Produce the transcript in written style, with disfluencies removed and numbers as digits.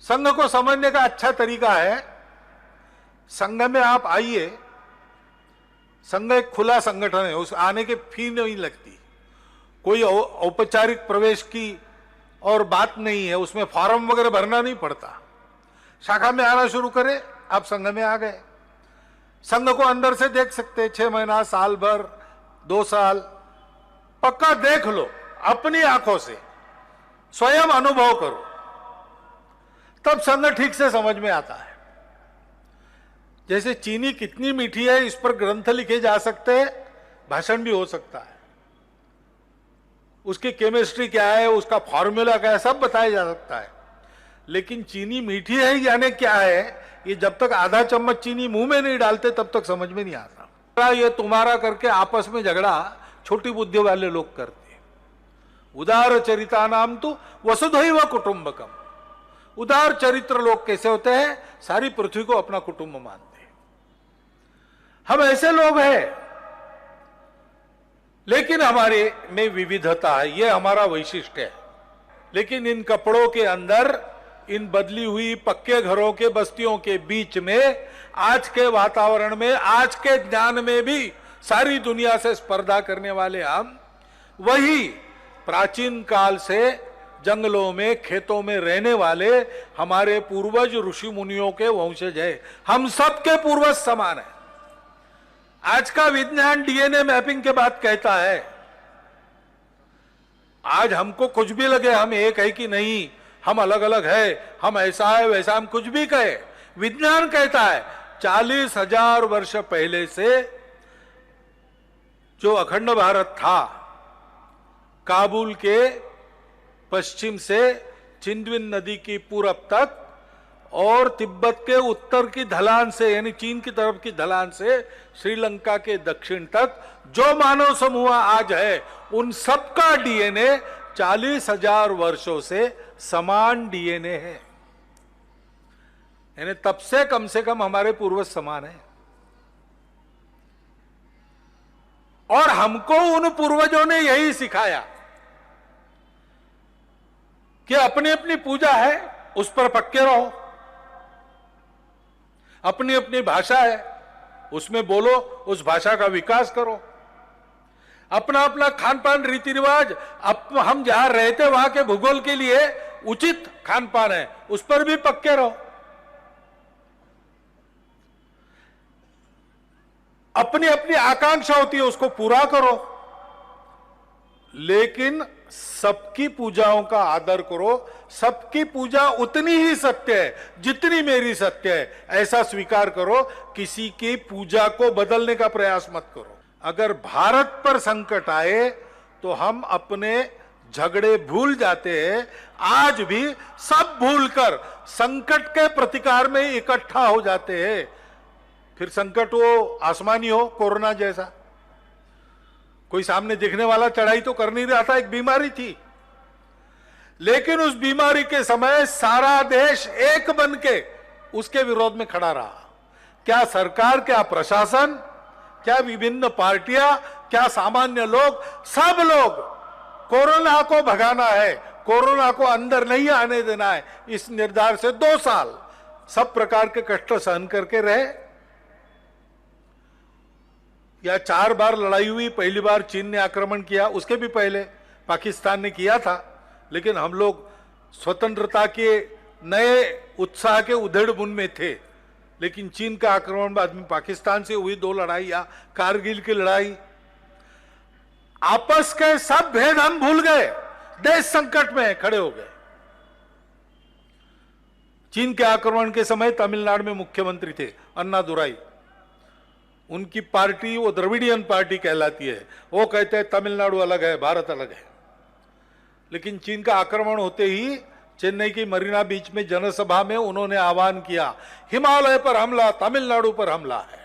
संघ को समझने का अच्छा तरीका है, संघ में आप आइए। संघ एक खुला संगठन है, उस आने के फी नहीं लगती, कोई औपचारिक प्रवेश की और बात नहीं है, उसमें फॉर्म वगैरह भरना नहीं पड़ता। शाखा में आना शुरू करें, आप संघ में आ गए। संघ को अंदर से देख सकते, 6 महीना, साल भर, 2 साल, पक्का देख लो अपनी आंखों से, स्वयं अनुभव करो, तब संघ ठीक से समझ में आता है। जैसे चीनी कितनी मीठी है इस पर ग्रंथ लिखे जा सकते हैं, भाषण भी हो सकता है, उसकी केमिस्ट्री क्या है, उसका फॉर्मूला क्या है, सब बताया जा सकता है। लेकिन चीनी मीठी है यानी क्या है, ये जब तक आधा चम्मच चीनी मुंह में नहीं डालते तब तक समझ में नहीं आता। ये तुम्हारा करके आपस में झगड़ा छोटी बुद्धि वाले लोग करते हैं। उदार चरिता नाम तो वसुधैव कुटुंबकम। उदार चरित्र लोग कैसे होते हैं, सारी पृथ्वी को अपना कुटुंब मानते हैं। हम ऐसे लोग हैं, लेकिन हमारे में विविधता है, ये हमारा वैशिष्ट्य है। लेकिन इन कपड़ों के अंदर, इन बदली हुई पक्के घरों के बस्तियों के बीच में, आज के वातावरण में, आज के ज्ञान में भी सारी दुनिया से स्पर्धा करने वाले हम वही प्राचीन काल से जंगलों में, खेतों में रहने वाले हमारे पूर्वज ऋषि मुनियों के वंशज है। हम सबके पूर्वज समान है। आज का विज्ञान डीएनए मैपिंग के बाद कहता है, आज हमको कुछ भी लगे हम एक है कि नहीं, हम अलग अलग है, हम ऐसा है वैसा, हम कुछ भी कहे, विज्ञान कहता है 40,000 वर्ष पहले से जो अखंड भारत था, काबुल के पश्चिम से चिंदविन नदी की पूरब तक और तिब्बत के उत्तर की ढलान से, यानी चीन की तरफ की ढलान से श्रीलंका के दक्षिण तक जो मानव समूह आज है, उन सबका डीएनए 40,000 वर्षों से समान डीएनए है। यानी तब से कम हमारे पूर्वज समान है। और हमको उन पूर्वजों ने यही सिखाया कि अपनी अपनी पूजा है, उस पर पक्के रहो। अपनी अपनी भाषा है, उसमें बोलो, उस भाषा का विकास करो। अपना अपना खान पान रीति रिवाज, हम जहां रहते वहां के भूगोल के लिए उचित खान पान है, उस पर भी पक्के रहो। अपनी अपनी आकांक्षा होती है, उसको पूरा करो। लेकिन सबकी पूजाओं का आदर करो। सबकी पूजा उतनी ही सत्य है जितनी मेरी सत्य है, ऐसा स्वीकार करो। किसी की पूजा को बदलने का प्रयास मत करो। अगर भारत पर संकट आए तो हम अपने झगड़े भूल जाते हैं। आज भी सब भूलकर संकट के प्रतिकार में इकट्ठा हो जाते हैं। फिर संकट वो आसमानी हो, कोरोना जैसा, कोई सामने दिखने वाला चढ़ाई तो कर नहीं रहा था, एक बीमारी थी। लेकिन उस बीमारी के समय सारा देश एक बनके उसके विरोध में खड़ा रहा। क्या सरकार, क्या प्रशासन, क्या विभिन्न पार्टियां, क्या सामान्य लोग, सब लोग कोरोना को भगाना है, कोरोना को अंदर नहीं आने देना है, इस निर्धार से 2 साल सब प्रकार के कष्ट सहन करके रहे। या 4 बार लड़ाई हुई, पहली बार चीन ने आक्रमण किया, उसके भी पहले पाकिस्तान ने किया था। लेकिन हम लोग स्वतंत्रता के नए उत्साह के उधेड़-बुन में थे। लेकिन चीन का आक्रमण बाद में पाकिस्तान से हुई 2 लड़ाइयां, कारगिल की लड़ाई, आपस के सब भेद हम भूल गए, देश संकट में खड़े हो गए। चीन के आक्रमण के समय तमिलनाडु में मुख्यमंत्री थे अन्नादुराई। उनकी पार्टी वो द्रविडियन पार्टी कहलाती है। वो कहते हैं तमिलनाडु अलग है, भारत अलग है। लेकिन चीन का आक्रमण होते ही चेन्नई की मरीना बीच में जनसभा में उन्होंने आह्वान किया, हिमालय पर हमला, तमिलनाडु पर हमला है।